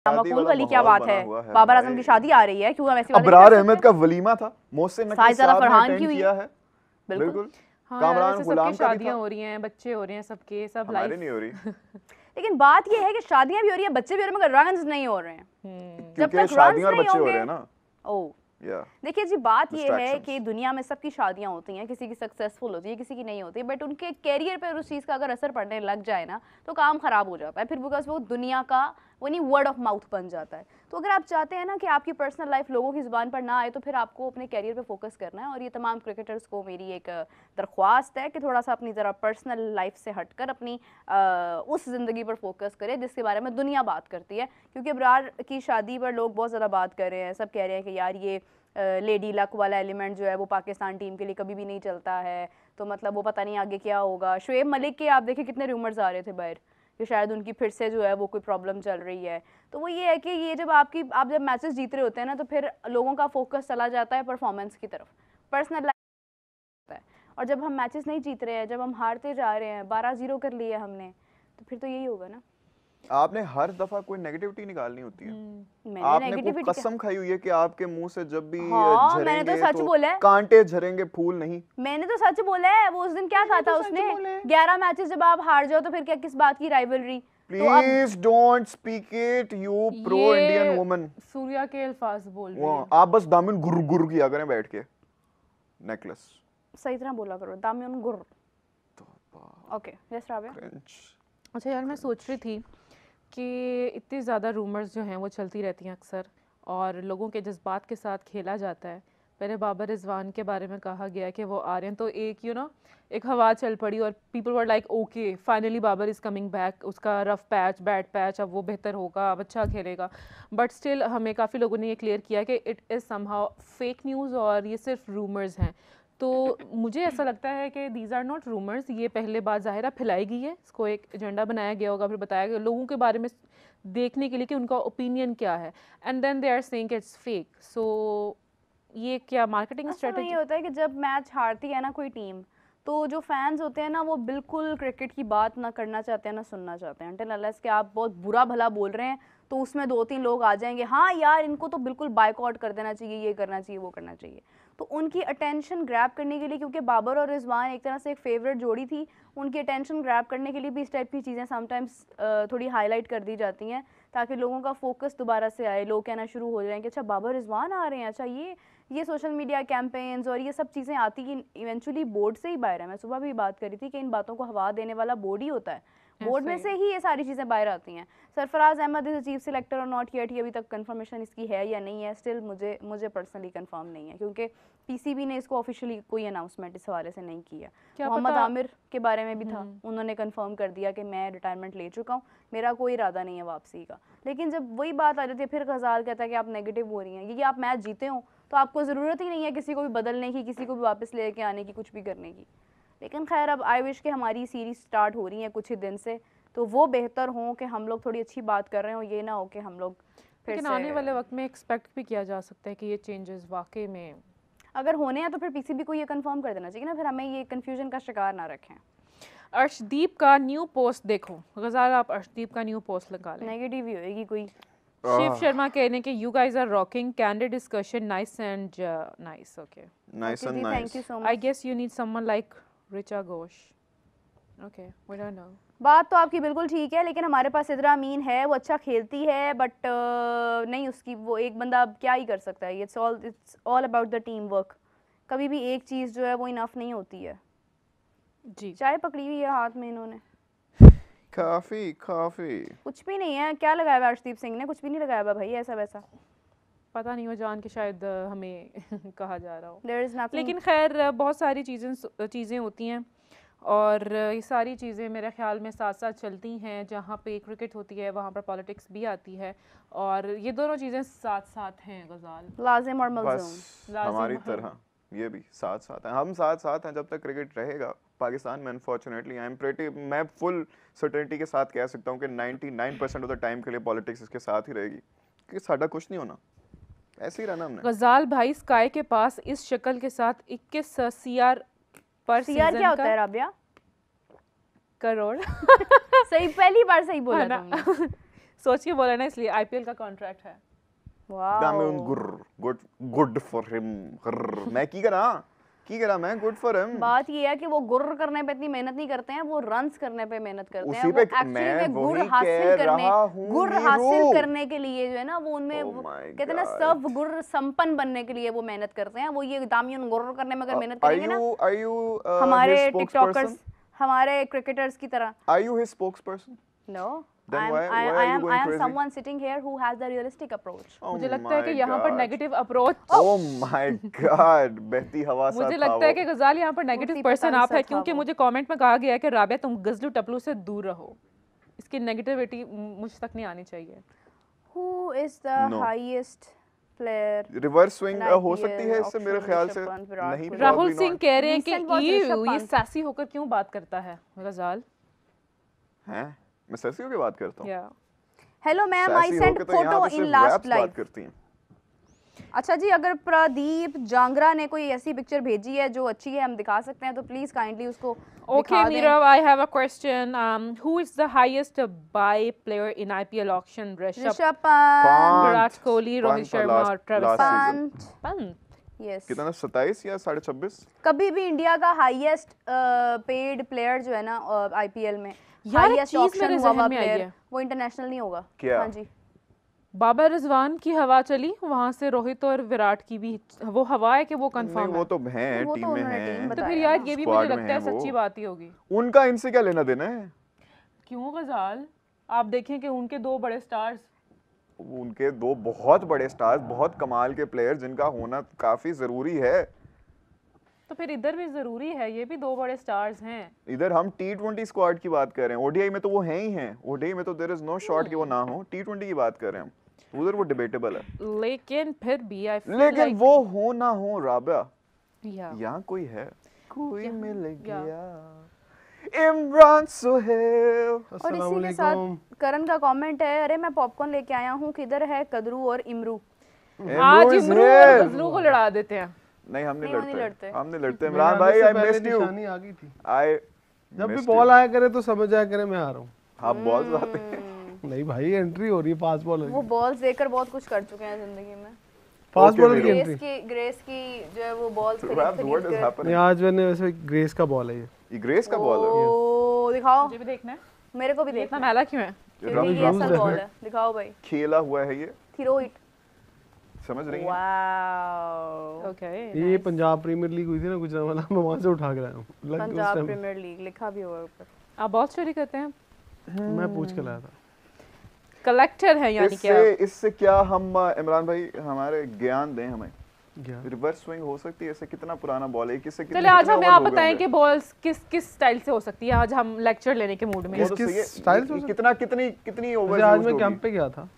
मकबूल वाली क्या बात है, बाबर आजम की शादी आ रही है, क्यों हम ऐसी बातें अबरार अहमद का वलीमा था, मोहसिन नकवी साहब ने फरहान अटेंड किया है। बिल्कुल कामरान गुलाम की शादियां हो रही हैं, बच्चे हो रहे हैं, सबके सब लाइफ नहीं हो रही। लेकिन बात ये है कि शादियां भी हो रही है, बच्चे भी हो रहे हैं, मगर रन्स नहीं हो रहे हैं। जब तक शादियां और बच्चे हो रहे हैं ना। देखिए जी, बात ये है कि दुनिया में सबकी शादियां होती हैं, किसी की सक्सेसफुल होती है, किसी की नहीं होती, बट उनके कैरियर पर उस चीज़ का अगर असर पड़ने लग जाए ना तो काम खराब हो जाता है फिर, बिकॉज वो दुनिया का वो नहीं वर्ड ऑफ माउथ बन जाता है। तो अगर आप चाहते हैं ना कि आपकी पर्सनल लाइफ लोगों की ज़ुबान पर ना आए, तो फिर आपको अपने कैरियर पे फोकस करना है। और ये तमाम क्रिकेटर्स को मेरी एक दरख्वास्त है कि थोड़ा सा अपनी ज़रा पर्सनल लाइफ से हटकर अपनी उस ज़िंदगी पर फोकस करें जिसके बारे में दुनिया बात करती है। क्योंकि अबरार की शादी पर लोग बहुत ज़्यादा बात कर रहे हैं, सब कह रहे हैं कि यार ये लेडी लक वाला एलिमेंट जो है वो पाकिस्तान टीम के लिए कभी भी नहीं चलता है, तो मतलब वो पता नहीं आगे क्या होगा। शुएब मलिक के आप देखिए कितने रूमर्स आ रहे थे बाहर कि शायद उनकी फिर से जो है वो कोई प्रॉब्लम चल रही है। तो वो ये है कि ये जब आप जब मैचेस जीत रहे होते हैं ना, तो फिर लोगों का फोकस चला जाता है परफॉर्मेंस की तरफ, पर्सनल लाइफ है। और जब हम मैचेस नहीं जीत रहे हैं, जब हम हारते जा रहे हैं, 12-0 कर लिए हमने, तो फिर तो यही होगा ना। आपने हर दफा कोई नेगेटिविटी निकालनी होती है। आपने कोई कसम खाई हुई है कि आपके मुंह से जब भी झरेंगे, मैंने तो सच बोला है, कांटे झरेंगे फूल नहीं। मैंने तो सच बोला है। वो उस दिन क्या कहा था उसने, 11 मैचेस जब आप हार जाओ तो फिर क्या, किस बात की rivalry. Please don't speak it, you pro Indian woman. Surya के अल्फाज बोल रही है। आप बस दामन गुर गुर किया करें बैठ के, नेकलेस सही तरह बोला करो, दामन गुर। Okay yes Rabia. अच्छा यार, मैं सोच रही थी कि इतनी ज़्यादा रूमर्स जो हैं वो चलती रहती हैं अक्सर, और लोगों के जज्बात के साथ खेला जाता है। पहले बाबर रिजवान के बारे में कहा गया कि वो आ रहे हैं, तो एक एक हवा चल पड़ी और people were like okay finally Babar is coming back. उसका रफ पैच, बैड पैच, अब वो बेहतर होगा, अब अच्छा खेलेगा। बट स्टिल हमें काफ़ी लोगों ने ये क्लियर किया कि it is somehow fake news और ये सिर्फ रूमर्स हैं। तो मुझे ऐसा लगता है कि दीज आर नॉट रूमर्स, ये पहले बात ज़ाहिरा फैलाई गई है, इसको एक एजेंडा बनाया गया होगा, फिर बताया गया लोगों के बारे में देखने के लिए कि उनका ओपिनियन क्या है, and then they are saying it's fake. So ये क्या मार्केटिंग स्ट्रेटजी? ये होता है कि जब मैच हारती है ना कोई टीम, तो जो फैंस होते हैं ना वो बिल्कुल क्रिकेट की बात ना करना चाहते हैं ना सुनना चाहते हैं, until unless कि आप बहुत बुरा भला बोल रहे हैं तो उसमें 2-3 लोग आ जाएंगे, हाँ यार इनको तो बिल्कुल बायकॉट कर देना चाहिए, ये करना चाहिए, वो करना चाहिए। तो उनकी अटेंशन ग्रैब करने के लिए, क्योंकि बाबर और रिजवान एक तरह से एक फेवरेट जोड़ी थी, उनकी अटेंशन ग्रैब करने के लिए भी इस टाइप की चीज़ें समटाइम्स थोड़ी हाईलाइट कर दी जाती हैं, ताकि लोगों का फोकस दोबारा से आए, लोग कहना शुरू हो जाएं कि अच्छा बाबर रिजवान आ रहे हैं, अच्छा ये सोशल मीडिया कैंपेन्स और ये सब चीज़ें आती कि इवेंचुअली बोर्ड से ही बाहर है। मैं सुबह भी बात करी थी कि इन बातों को हवा देने वाला बोर्ड ही होता है, बोर्ड में से ही ये सारी चीज़ें बाहर आती हैं। Sarfaraz Ahmed is chief selector और नॉट येट, ये अभी तक कंफर्मेशन इसकी है या नहीं है, स्टिल मुझे पर्सनली कंफर्म नहीं है, क्योंकि पीसीबी ने इसको ऑफिशियली कोई अनाउंसमेंट इस हवाले से नहीं किया। मोहम्मद आमिर के बारे में भी था, उन्होंने कंफर्म कर दिया कि मैं रिटायरमेंट ले चुका हूँ, मेरा कोई इरादा नहीं है वापसी का। लेकिन जब वही बात आ जाती है, फिर गजाल कहता है कि आप नेगेटिव हो रही हैं, ये आप मैच जीते हो तो आपको ज़रूरत ही नहीं है किसी को भी बदलने की, किसी को भी वापस लेके आने की, कुछ भी करने की। लेकिन खैर, अब आई विश कि हमारी सीरीज स्टार्ट हो रही है कुछ ही दिन से, तो वो बेहतर हो कि हम लोग थोड़ी अच्छी बात कर रहे हो, ये ना हो कि हम लोग फिर लेकिन आने वाले वक्त में एक्सपेक्ट भी किया जा सकता है कि ये चेंजेस वाकई में अगर होने हैं तो फिर पीसीबी को ये कंफर्म कर देना चाहिए ना, फिर हमें ये कंफ्यूजन का शिकार ना रखें। अर्शदीप का न्यू पोस्ट देखो, गज़ाल आप अर्शदीप का न्यू पोस्ट लगा लें, नेगेटिव ही होएगी कोई। शिव शर्मा कहने के you guys are rocking, candid discussion, nice and nice. Okay, nice and nice, thank you so much. I guess you need someone like Richa Ghosh. Okay, we don't know. बात तो आपकी बिल्कुल ठीक है, लेकिन हमारे पास सिद्रा अमीन है, वो अच्छा खेलती है, बट नहीं, उसकी वो एक बंदा क्या ही कर सकता है। It's all about the team work. कभी भी एक चीज़ जो है वो इनफ नहीं होती है जी। चाय पकड़ी हुई है हाथ में इन्होंने, काफी कुछ भी नहीं है। क्या लगाया हुआ अर्शदीप सिंह ने? कुछ भी नहीं लगाया हुआ भाई, ऐसा वैसा पता नहीं, वो जान के शायद हमें कहा जा रहा हो। There is nothing। लेकिन खैर बहुत सारी चीज़ें होती हैं, और ये सारी चीज़ें मेरे ख्याल में साथ साथ चलती हैं। जहाँ पे क्रिकेट होती है वहाँ पर पॉलिटिक्स भी आती है, और ये दोनों चीज़ें साथ साथ हैं गज़ाल, लाजिम और मलज़ूम। हमारी तरह ये भी साथ साथ हैं, हम साथ साथ हैं जब तक क्रिकेट रहेगा पाकिस्तान में। अनफॉर्चुनेटली मैं फुल सर्टेनिटी के साथ कह सकता हूँ कि 99% ऑफ द टाइम के लिए पॉलिटिक्स इसके साथ ही रहेगी, क्योंकि साਡਾ कुछ नहीं होना, ऐसे ही रहना हमने। गज़ाल भाई, स्काई के पास इस शक्ल के साथ 21 CR पर सीजन क्या होता है राबिया? करोड़ सही, पहली बार सही बोला तुमने। सोच के बोला ना, इसलिए आईपीएल का कॉन्ट्रैक्ट है। दामिन गुड फॉर हिम। मैं की करा मैं गुड फॉर हिम। बात ये है कि वो गुर्र करने पे इतनी मेहनत नहीं करते हैं, वो रन्स करने पे मेहनत करते हैं। उसी वो पे एक्चुअली मैं में गुर वही हासिल कह करने रहा हूँ गुर नीरू। हासिल करने के लिए जो है ना वो उनमें Oh वो my कहते हैं ना God. सब गुर संपन्न बनने के लिए वो मेहनत करते हैं। वो ये दामियन गुर्र करने में अगर मेहनत Are करेंगे ना you हमारे his टिकटॉकर्स spokesperson? हमारे क्रिकेटर्स की तरह। Are you his spokesperson? No, Then I why are you am going crazy? someone sitting here who has the realistic approach. Oh मुझे लगता है कि my यहाँ पर God. Negative approach, Oh my God, बहती हवा सा मुझे था लगता है वो। कि गजाल यहाँ पर नेगेटिव टूटी पर्सन पतंग आप सा है, था क्योंकि वो। मुझे कमेंट में कहा गया है कि राबिया तुम गजलू टपलू से दूर रहो। इसकी नेगेटिविटी मुझ तक नहीं आनी चाहिए। Who is the No. highest player? Reverse swing in हो सकती है IPL, इससे मेरे ऑप्शन ख्याल से ऋषभ पंत, विराट नहीं। कोहली। Rahul probably Singh not. कह रहे हैं कि Recent was ऋषभ ये पंत। सैसी होकर क्यों बात करता है गजाल। हैं? मैं सैसी होके बात करता हूँ। या Hello ma'am, I sassy sent होके तो यहाँ photo पे in सिर्फ last raps live. बात करती हैं। अच्छा जी, अगर प्रदीप जांगरा ने कोई ऐसी पिक्चर भेजी है जो अच्छी है, हम दिखा सकते हैं, तो प्लीज काइंडली उसको Okay, दिखा दें। Nirav, I have a question. Who is the highest buy player in IPL auction? Rishabh Pant, Virat Kohli, Rohit Pant था शर्मा और Travis last season। Pant, Pant. Yes. कितना 27 या 26.5? कभी भी इंडिया का हाईएस्ट पेड प्लेयर जो है ना आईपीएल में, यार, एक हाईएस्ट चीज ऑप्शन मेरे हुआ जहन में आई प्लेयर, है। वो इंटरनेशनल नहीं होगा। क्या? हाँ जी, बाबर रिजवान की हवा चली, वहां से रोहित और विराट की भी वो हवा है कि वो नहीं, कंफर्म वो है। तो हैं, वो तो टीम में उन्होंने टीम हैं। तो फिर बताया यार ना। ये भी Squad मुझे में लगता है हैं वो। सच्ची बात ही होगी। उनका इनसे क्या लेना देना है? क्यों गजाल, आप देखें कि उनके दो बड़े स्टार्स, उनके दो बहुत बड़े स्टार्स, बहुत कमाल के प्लेयर जिनका होना काफी जरूरी है। तो फिर इधर भी जरूरी है, ये भी दो बड़े स्टार्स हैं। इधर हम T20 स्क्वाड की बात कर रहे हैं, ओडीआई में तो वो हैं ही हैं। ओडीआई में तो देयर इज नो शॉट कि वो ना हो। T20 की बात कर रहे हैं हम, उधर वो डिबेटेबल है। लेकिन फिर भी आई फील लेकिन लाइक वो हो ना हो राबिया, या यहाँ कोई है, कोई यहाँ- मिल या। गया, इमरान सुहेल। और इसी के साथ करण का कमेंट है, अरे मैं पॉपकॉर्न लेके आया हूँ, किधर है कदरू और इमरू? आज is इमरू और here। गजलू को लड़ा देते हैं। नहीं हम नहीं नहीं, वो नहीं लड़ते, लड़ते। हम नहीं लड़ते। मेरे इमरान आने भाई से आई पहले मिस्ड यू। निशानी आ गई थी। आई जब भी बॉल आया करे तो समझ आया करे मैं आ रहा हूँ। आप बॉल्स आते हैं। नहीं भाई, एंट्री हो रही है फास्ट बॉलर वो की। बॉल्स देकर बहुत कुछ कर चुके हैं जिंदगी में। फास्ट Okay, बॉलर की नीरू। एंट्री। ग्रेस की जो है वो बॉल्स खरीद Raps, what is खरीद कर। नहीं, happening? आज मैंने वैसे ग्रेस का बॉल है ये। ये ग्रेस का बॉल है। ओ दिखाओ, मुझे भी देखना है, मेरे को भी इतना देखना, मैला क्यों है? क्योंकि ये असल बॉल है। दिखाओ भाई, खेला हुआ है ये, थ्रो इट। समझ रही हैं? वाओ, ओके, ये पंजाब प्रीमियर लीग हुई थी ना गुजरांवाला, मैं वहां से उठा के लाया हूँ। लग उस पंजाब टाइम प्रीमियर लीग लिखा भी हुआ ऊपर। आप बहुत चोरी करते हैं, मैं पूछ के लाया था। कलेक्टर है यानी कि इससे आप। इससे क्या हम इमरान भाई हमारे ज्ञान दें हमें। क्या? रिवर्स स्विंग हो सकती है, इससे कितना पुराना बॉल है, किससे कितने चले आज कितने हमें overs आप हो गए बताएं होंगे? कि बॉल्स किस स्टाइल से हो सकती है। आज हम लेक्चर लेने के मूड में वो हैं। तो किस सही है। style से हो ये सकती कितना कितनी कितनी वैसे ओवर्स आज मैं कैंप पे गया था।